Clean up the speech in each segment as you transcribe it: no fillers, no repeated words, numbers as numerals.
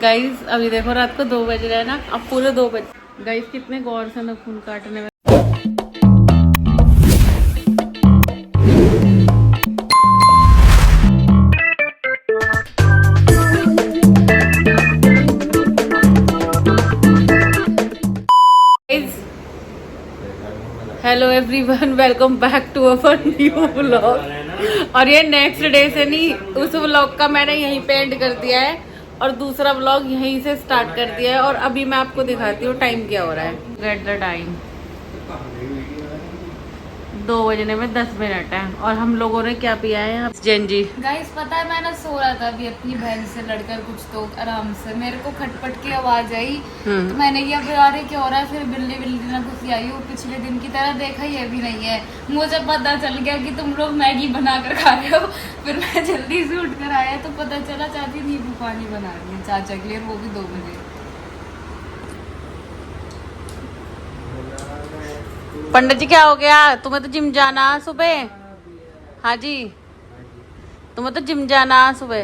Guys अभी देखो रात को 2 बज रहे हैं ना, अब पूरे 2 बज। गाइस कितने गौर से नाखून काटने में। Hello everyone, welcome back to our new vlog. और ये नेक्स्ट डे से नहीं, उस व्लॉग का मैंने यहीं पे एंड कर दिया है और दूसरा व्लॉग यहीं से स्टार्ट कर दिया है। और अभी मैं आपको दिखाती हूँ टाइम क्या हो रहा है। गेट द टाइम, 2 बजने में 10 मिनट है और हम लोगों ने क्या पिया है यहाँ। जैन जी गाइस पता है मैं ना सो रहा था अभी अपनी बहन से लड़कर कुछ तो आराम से, मेरे को खटपट की आवाज आई तो मैंने ये फिर अरे क्या हो रहा है, फिर बिल्ली बिल्ली ना घुसी आई। वो पिछले दिन की तरह देखा ये भी नहीं है। मुझे पता चल गया कि तुम लोग मैगी बना कर खा रहे हो। फिर मैं जल्दी से उठ कर आया तो पता चला चाची नींबू पानी बना रही है चाचा के लिए, वो भी 2 बजे। पंडित जी क्या हो गया? तुम्हें तो जिम जाना सुबह। हाँ जी, तुम्हें तो जिम जाना सुबह।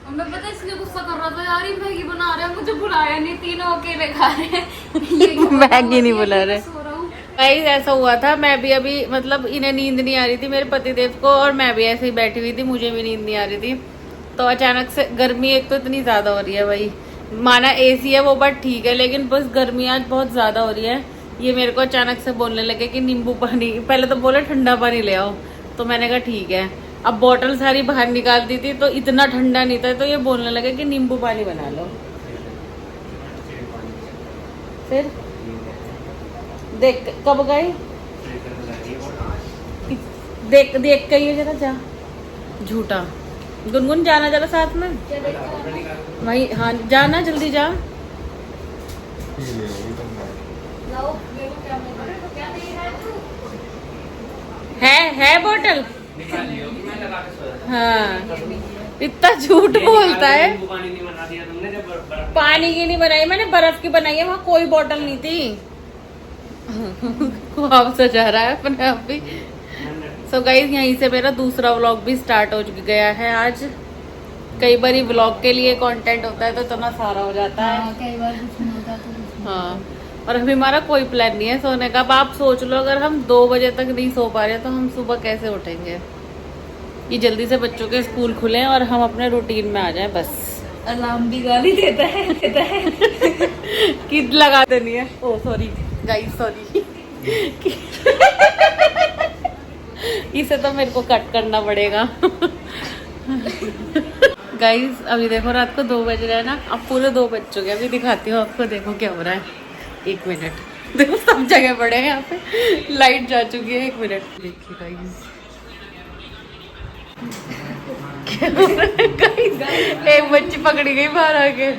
मैं पता इसलिए गुस्सा कर रहा था यार, ये मैगी बना रहे हैं, मुझे बुलाया नहीं, तीनों अकेले खा रहे हैं। मैगी नहीं बुला रहे। गाइस ऐसा हुआ था, मैं भी अभी मतलब इन्हें नींद नहीं आ रही थी मेरे पतिदेव को, और मैं भी ऐसे ही बैठी हुई थी, मुझे भी नींद नहीं आ रही थी। तो अचानक से गर्मी एक तो इतनी ज्यादा हो रही है भाई, माना एसी है वो बात ठीक है, लेकिन बस गर्मी आज बहुत ज्यादा हो रही है। ये मेरे को अचानक से बोलने लगे कि नींबू पानी, पहले तो बोले ठंडा पानी ले आओ, तो मैंने कहा ठीक है। अब बोतल सारी बाहर निकाल दी थी तो इतना ठंडा नहीं था, तो ये बोलने लगे कि नींबू पानी बना लो। फिर देख कब गई, देख देख के ये जरा जा, झूठा। गुनगुन जाना जरा साथ में वही। हाँ जाना, जल्दी जा। है बोतल। हाँ इतना झूठ बोलता है। पानी की नहीं बनाई मैंने, बर्फ की बनाई है, वहाँ कोई बोतल नहीं थी। ख्वाब सजा रहा है अपने आप भी। सो गाइस यहीं से मेरा दूसरा व्लॉग भी स्टार्ट हो गया है आज। कई बार व्लॉग के लिए कंटेंट होता है तो इतना सारा हो जाता है। कई बार कुछ नहीं होता तो हाँ, और अभी हमारा कोई प्लान नहीं है सोने का। अब आप सोच लो, अगर हम 2 बजे तक नहीं सो पा रहे तो हम सुबह कैसे उठेंगे? ये जल्दी से बच्चों के स्कूल खुले और हम अपने रूटीन में आ जाएं बस। अलार्म भी गाली देता है कि लगा देनी है। ओ सॉरी गाइस, सॉरी। इसे तो मेरे को कट करना पड़ेगा। गाइस अभी देखो रात को 2 बज रहे हैं ना, अब पूरे 2 बज चुके हैं। अभी दिखाती हूँ आपको, देखो क्या हो रहा है। 1 मिनट, देखो सब जगह पड़े हैं यहाँ पे, लाइट जा चुकी है। 1 मिनट देखिए गाइस, एक बच्ची पकड़ी गई बाहर आके।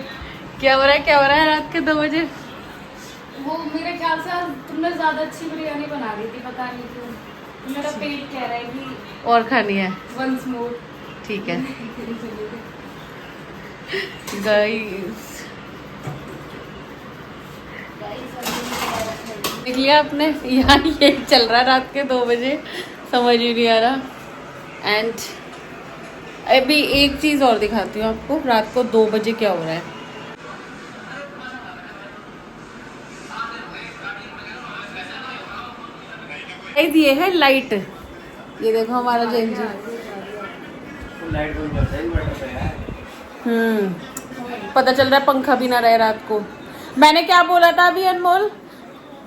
क्या हो रहा है, क्या हो रहा है रात के 2 बजे? वो मेरे ख्याल से आज तुमने ज्यादा अच्छी बिरयानी बना रही थी, पता नहीं क्यों मेरा पेट कह रहा है कि और खानी है। Once more. ठीक है गाइस, देख लिया आपने, यहाँ ये चल रहा है रात के 2 बजे, समझ ही नहीं आ रहा। एंड अभी एक चीज और दिखाती हूँ आपको, रात को 2 बजे क्या हो रहा है। ये है लाइट, ये देखो हमारा जैन जी। पता चल रहा है पंखा भी ना रहे रात को। मैंने क्या बोला था अभी अनमोल,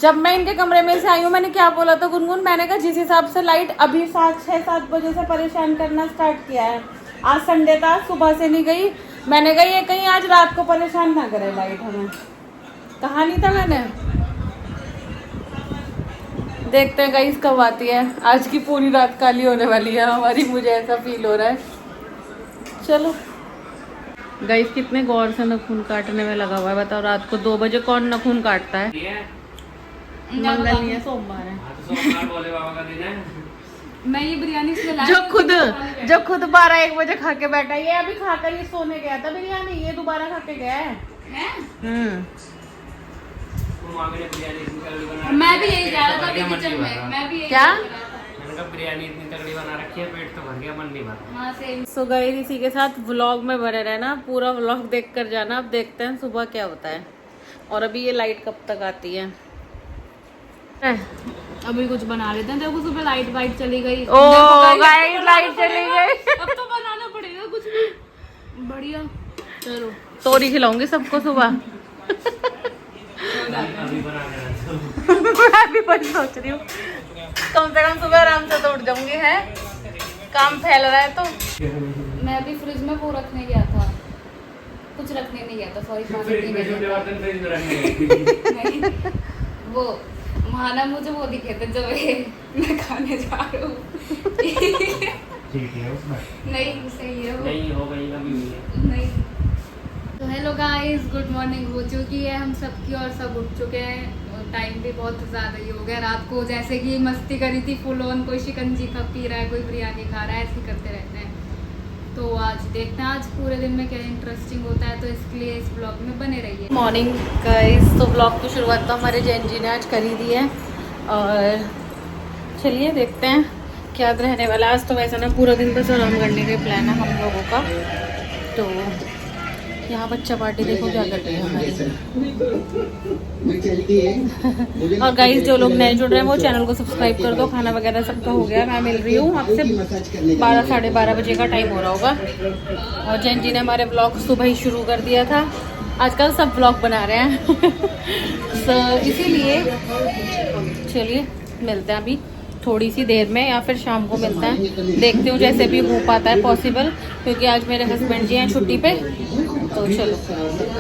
जब मैं इनके कमरे में से आई हूँ, मैंने क्या बोला था गुनगुन? मैंने कहा जिस हिसाब से लाइट अभी 6-7 बजे से परेशान करना स्टार्ट किया है, आज संडे था, सुबह से नहीं गई। मैंने कहा ये कहीं आज रात को परेशान ना करे लाइट हमें। कहा नहीं था मैंने? देखते हैं गाइस कब आती है। आज की पूरी रात काली होने वाली है हमारी, मुझे ऐसा फील हो रहा है। चलो गाइस कितने गौर से नाखून काटने में लगा हुआ है, बताओ रात को 2 बजे कौन नाखून काटता है? मंगल नहीं है, सोमवार है। मैं ये बिरयानी जो खुद 12-1 बजे खा के बैठा, ये अभी खाकर ये सोने गया था बिरयानी, ये दोबारा खा के गया है। मैं भी यही जा रहा था किचन में, मैं भी यही क्या? मैंने कहा बिरयानी इतनी तगड़ी बना रखी है, पेट तो भर गया, मन नहीं भरा। हाँ सेम। सो गए इसी के साथ व्लॉग में भरे रहना, पूरा व्लॉग देख कर जाना। अब देखते हैं सुबह क्या होता है। और अभी ये लाइट कब तक आती है? अभी कुछ बना लेते हैं। देखो सुबह लाइट वाइट चली गई। ओ गाइस लाइट चली गई। अब तो बनाना पड़ेगा कुछ भी बढ़िया। चलो तोरी खिलाऊंगी सबको सुबह। अभी बना के मैं भी वही सोच रही हूँ, कम से कम सुबह आराम से तो उठ जाऊंगी। है काम फैल रहा है तो। मैं अभी फ्रिज में वो रखने गया था, कुछ रखने नहीं गया था, सॉरी पानी पीने गया था। फ्रिज में रखने नहीं, वो महाना मुझे वो दिखे थे जब मैं खाने जा रहा हूँ। ठीक है उसमें नहीं सही है वो। नहीं हो गई कभी हुई है। नहीं। तो हेलो गाइस, गुड मॉर्निंग हो चुकी है हम सबकी और सब उठ चुके हैं। और टाइम भी बहुत ज़्यादा ही हो गया। रात को जैसे कि मस्ती करी थी फुल ऑन, कोई शिकंजी का पी रहा है, कोई बिरयानी खा रहा है, ऐसे ही करते रहते हैं। तो आज देखते हैं आज पूरे दिन में क्या इंटरेस्टिंग होता है, तो इसके लिए इस ब्लॉग में बने रहिए। मॉर्निंग गाइस, तो ब्लॉग की शुरुआत तो हमारे जैन जी ने आज करी दी है। और चलिए देखते हैं क्या रहने वाला। आज तो वैसे ना पूरा दिन बस आराम करने का प्लान है हम लोगों का। तो यहाँ बच्चा पार्टी देखो क्या कर रही है हमारी। और गाइस जो लोग नए जुड़ रहे हैं वो चैनल को सब्सक्राइब कर दो। खाना वगैरह सबका हो गया। मैं मिल रही हूँ आपसे 12 साढ़े 12 बजे का टाइम हो रहा होगा। और जैन जी ने हमारे ब्लॉग सुबह ही शुरू कर दिया था। आजकल सब ब्लॉग बना रहे हैं। तो इसीलिए चलिए मिलते हैं अभी थोड़ी सी देर में, या फिर शाम को मिलते हैं। देखती हूँ जैसे भी हो पाता है पॉसिबल, क्योंकि आज मेरे हस्बैंड जी हैं छुट्टी पे। तो चलो।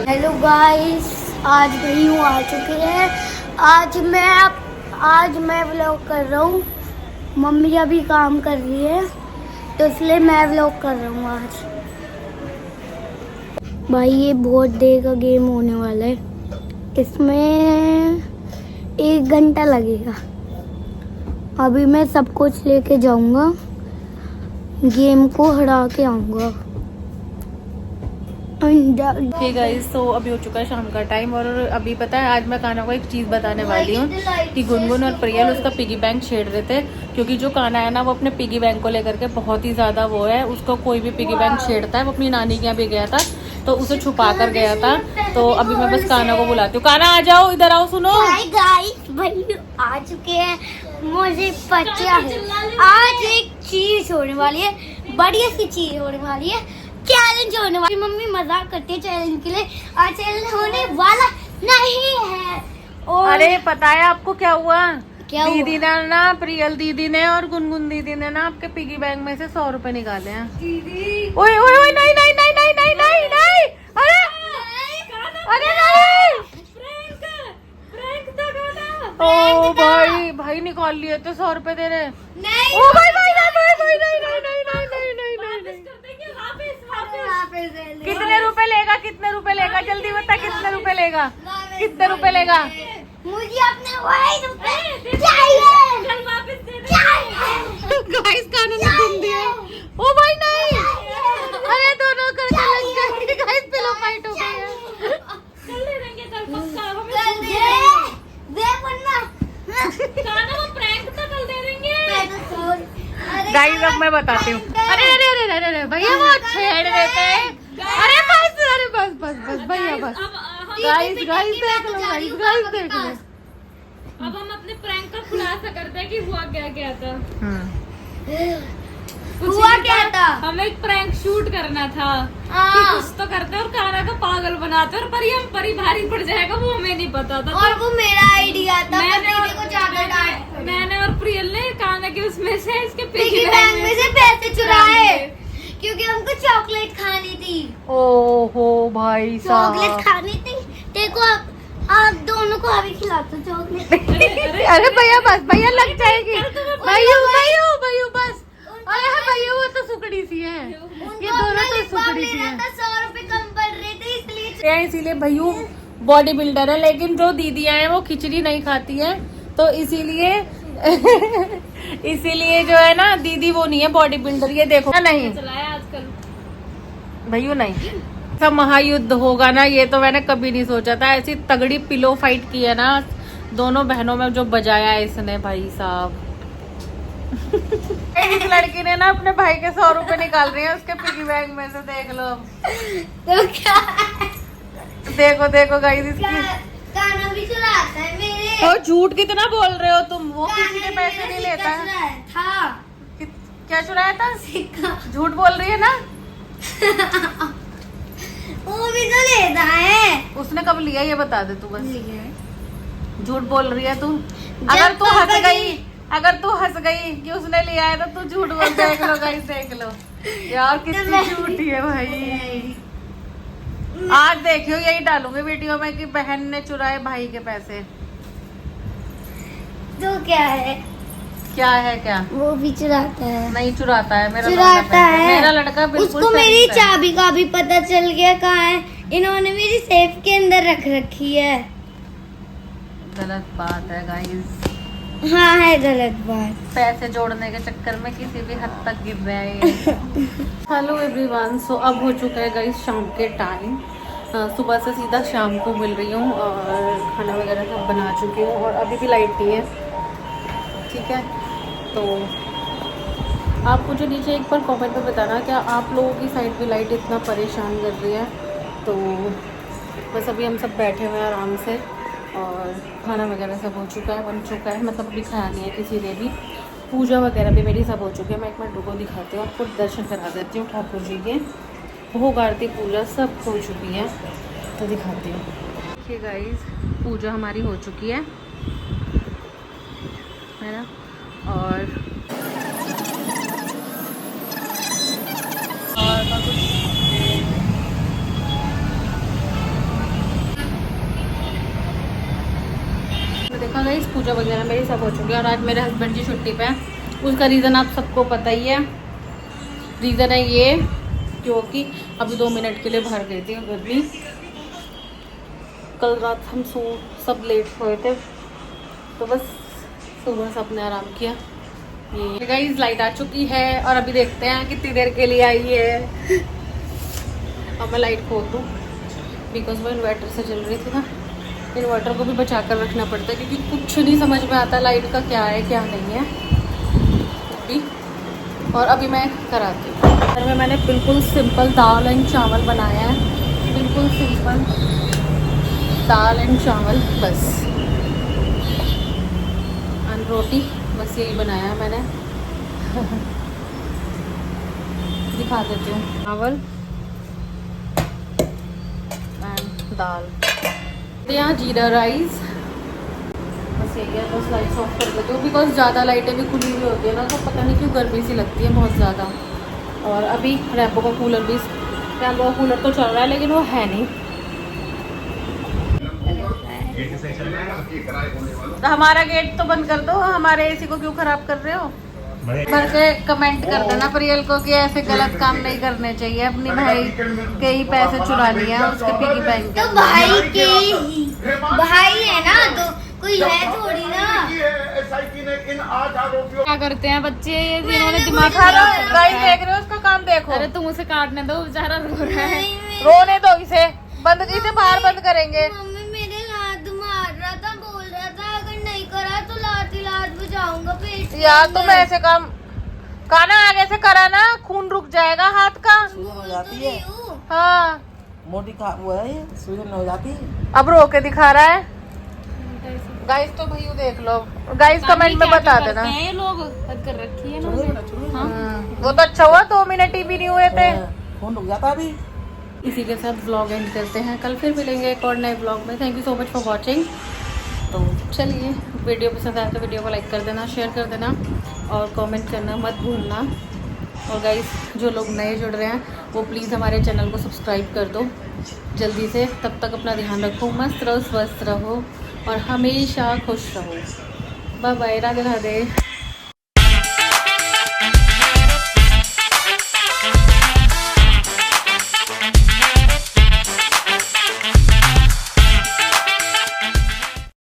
हेलो गाइस, आज भैया आ चुके हैं। आज मैं व्लॉग कर रहा हूँ। मम्मी अभी काम कर रही है तो इसलिए मैं व्लॉग कर रहा हूँ आज। भाई ये बहुत देर का गेम होने वाला है, इसमें 1 घंटा लगेगा। अभी मैं सब कुछ लेके जाऊंगा, गेम को हरा के आऊंगा। ठीक गाइस, तो अभी हो चुका है शाम का टाइम। और अभी पता है आज मैं कान्हा को एक चीज़ बताने वाली हूँ कि गुनगुन और प्रियल उसका पिगी बैंक छेड़ रहे थे। क्योंकि जो कान्हा है ना वो अपने पिगी बैंक को लेकर के बहुत ही ज़्यादा वो है। उसको कोई भी पिगी बैंक छेड़ता है। वो अपनी नानी के यहाँ भी गया था तो उसे छुपा कर गया था। तो अभी मैं बस कान्हा को बुलाती हूँ। कान्हा आ जाओ, इधर आओ, सुनो। हाय गाइस, भैया आ चुके हैं। मुझे पता है आज एक चीज होने वाली है, बढ़िया सी चीज होने वाली है, चैलेंज होने वाली। मम्मी मजाक करती है चैलेंज के लिए, आज चैलेंज होने वाला नहीं है। और अरे पता है आपको क्या हुआ? क्या हुआ? दीदी ने ना, प्रियल दीदी ने और गुनगुन दीदी ने ना आपके पिगी बैंक में से 100 रुपए निकाले हैं। दीदी ओए ओए ओए, नहीं नहीं नहीं नहीं नहीं नहीं नहीं, अरे अरे नहीं। ओ भाई भाई निकाल लिए थे 100 रुपए दे रहे। नहीं, ओ भाई भाई भाई भाई भाई नहीं नहीं नहीं नहीं नहीं नहीं नहीं नहीं। कितने रुपए लेगा? कितने रुपए लेगा? जल्दी बता, कितने रुपए लेगा? कितने रुपए लेगा? मुझे अपने वही रुपए चाहिए। गाइस कानून ने तुम दिया। ओ भाई नहीं, अरे दोनों करके लग गए। गाइस पिलो फाइट हो गई है। कल ले देंगे, कल पक्का। कल दे वरना खाना वो प्रैंक तो कल दे देंगे। गाइस अब मैं बताती हूँ। अरे अरे अरे अरे अरे भैया वो छेड़ देते हैं। अरे बस, अरे बस बस बस भैया बस। गाइस गाइस देख लो, गाइस गाइस देख लो। अब हम अपने प्रैंक का खुलासा करते हैं कि हुआ क्या क्या था। हुआ क्या था? हमें एक प्रैंक शूट करना था कि हाँ। कुछ तो करते और कान्हा को पागल बनाते और परी हम परी भारी पड़ जाएगा वो हमें नहीं पता था। और वो मेरा आइडिया था। मैंने दीदी को ज्यादा डांट मैंने और प्रियल ने कान्हा के उसमें से इसके पिगी बैंक में से पैसे चुराए क्योंकि हमको चॉकलेट खानी थी। ओहो भाई चॉकलेट साहब। खानी थी। देखो आप दोनों को अभी खिलाते चॉकलेट। अरे भैया बस, भैया लग जाएगी। भैया भैया भैया बस। अरे भैया वो तो सुकड़ी सी है, ये दोनों तो सुकड़ी सी है। 100 रुपए कम पड़ रहे थे इसीलिए भैया बॉडी बिल्डर है। लेकिन जो दीदियां हैं वो खिचड़ी नहीं खाती है, तो इसीलिए इसीलिए जो है ना दीदी वो नहीं है बॉडी बिल्डर। ये देखो ना, नहीं चलाया आजकल भैया नहीं। सब महायुद्ध होगा ना, ये तो मैंने कभी नहीं सोचा था। ऐसी तगड़ी पिलो फाइट की है ना दोनों बहनों में, जो बजाया है इसने भाई साहब। इस लड़की ने ना अपने भाई के 100 रुपए निकाल रही है उसके पिगी बैंक में से, देख लो। तो क्या देखो देखो गाइस इसकी। गाना भी चलाता है मेरे। और झूठ कितना बोल रहे हो तुम, वो किसी के पैसे नहीं लेता है। था क्या चुराया था? सिक्का। झूठ बोल रही है ना। वो भी तो लेता है। उसने कब लिया ये बता दे तू, बस झूठ बोल रही है तू। जब अगर तू हंस पापा गई, अगर तू हंस गई कि उसने लिया है तो तू झूठ बोल। देख लो गाइस, देख लो यार कितनी झूठी है भाई। आज देखियो यही डालूंगी वीडियो में कि बहन ने चुराए भाई के पैसे। तो क्या है? क्या है क्या? वो भी चुराता है। नहीं चुराता है मेरा चुराता लड़का पैसे। है। मेरा लड़का बिल्कुल उसको मेरी सही है। चाबी का भी पता चल गया कहाँ है। इन्होंने मेरी सेफ के अंदर रख रखी है। गलत बात है गाइस। हाँ है गलत बात। पैसे जोड़ने के चक्कर में किसी भी हद तक गिर रहा है ये। हेलो एवरीवन, सो अब हो चुका है गाइस शाम के टाइम। सुबह से सीधा शाम को मिल रही हूँ और खाना वगैरह सब बना चुकी हूँ और अभी भी लाइट नहीं है। ठीक है, तो आप मुझे नीचे एक बार कमेंट में बताना क्या आप लोगों की साइड भी लाइट इतना परेशान कर रही है। तो बस अभी हम सब बैठे हुए हैं आराम से और खाना वगैरह सब हो चुका है, बन चुका है। मतलब अभी खाया नहीं है किसी ने भी। पूजा वगैरह भी मेरी सब हो चुकी है। मैं एक मिनट रुको दिखाती हूँ आपको, दर्शन करा देती हूँ ठाकुर जी के। भोग आरती पूजा सब हो चुकी है तो दिखाती हूँ। देखिए गाइस, पूजा हमारी हो चुकी है ना। और देखा गाइस, पूजा वगैरह मेरी सब हो चुकी है और आज मेरे हस्बैंड जी छुट्टी पे हैं। उसका रीज़न आप सबको पता ही है। रीज़न है ये क्योंकि अभी 2 मिनट के लिए बाहर गई थी गर्मी। कल रात हम सब लेट सोए थे तो बस सुबह सबने आराम किया। ये गाइस लाइट आ चुकी है और अभी देखते हैं कितनी देर के लिए आई है। अब मैं लाइट खोल दूँ बिकॉज वो इन्वर्टर से चल रही थी ना। इन्वर्टर को भी बचा कर रखना पड़ता है क्योंकि कुछ नहीं समझ में आता लाइट का क्या है क्या नहीं है अभी। और अभी मैं कराती हूँ। घर में मैंने बिल्कुल सिंपल दाल एंड चावल बनाया है। बिल्कुल सिंपल दाल एंड चावल बस, एंड रोटी, बस यही बनाया है मैंने। दिखा देती हूँ। चावल एंड दाल। यहाँ जीरा राइस, बस यही है। बस लाइट्स ऑफ कर देती हूँ बिकॉज ज़्यादा लाइटें भी खुली हुई होती है ना तो पता नहीं क्यों गर्मी सी लगती है बहुत ज़्यादा। और अभी रैम्बो का कूलर भी, रैम्बो का कूलर तो चल रहा है लेकिन वो है नहीं। तो हमारा गेट तो बंद कर दो, हमारे एसी को क्यों खराब कर रहे हो? भर के कमेंट कर देना प्रियल को कि ऐसे गलत काम नहीं करने चाहिए। अपनी भाई के ही पैसे चुरा लिए हैं उसके पिगी बैंक के। तो भाई के ही भाई है ना, तो कोई है थोड़ी ना। क्या करते हैं बच्चे ये, जिन्होंने दिमाग खा खराब रहे कर हो गाइस, रखा है। देख रहे हो उसका काम देखो। अरे तुम उसे काटने दो, बेचारा रो रहा है। रोने दो इसे, बंद इसे बाहर बंद करेंगे। मम्मी मेरे लात मार रहा था, बोल रहा था अगर नहीं करा तो लात बजाऊंगा पेट के यार अंदर। तुम ऐसे काम खाना आगे से करा ना, खून रुक जाएगा हाथ का। हो जाती है, हाँ मोटी खा वो है ये सूजन हो जाती है। अब रो के दिखा रहा है गाइस। तो भैया देख लो गाइस, कमेंट में बता देना। ये लोग हद कर रखी है ना। वो तो अच्छा हुआ 2 मिनट ही भी नहीं हुए थे। फोन रुक जाता अभी। इसी के साथ व्लॉग एंड करते हैं। कल फिर मिलेंगे एक और नए व्लॉग में। Thank you so much for watching. तो चलिए, वीडियो पसंद आए तो वीडियो को लाइक कर देना, शेयर कर देना और कमेंट करना मत भूलना। और गाइस जो लोग नए जुड़ रहे हैं वो प्लीज़ हमारे चैनल को सब्सक्राइब कर दो जल्दी से। तब तक अपना ध्यान रखो, मस्त रहो, स्वस्थ रहो और हमेशा खुश रहो। Bye bye, Radhe Radhe.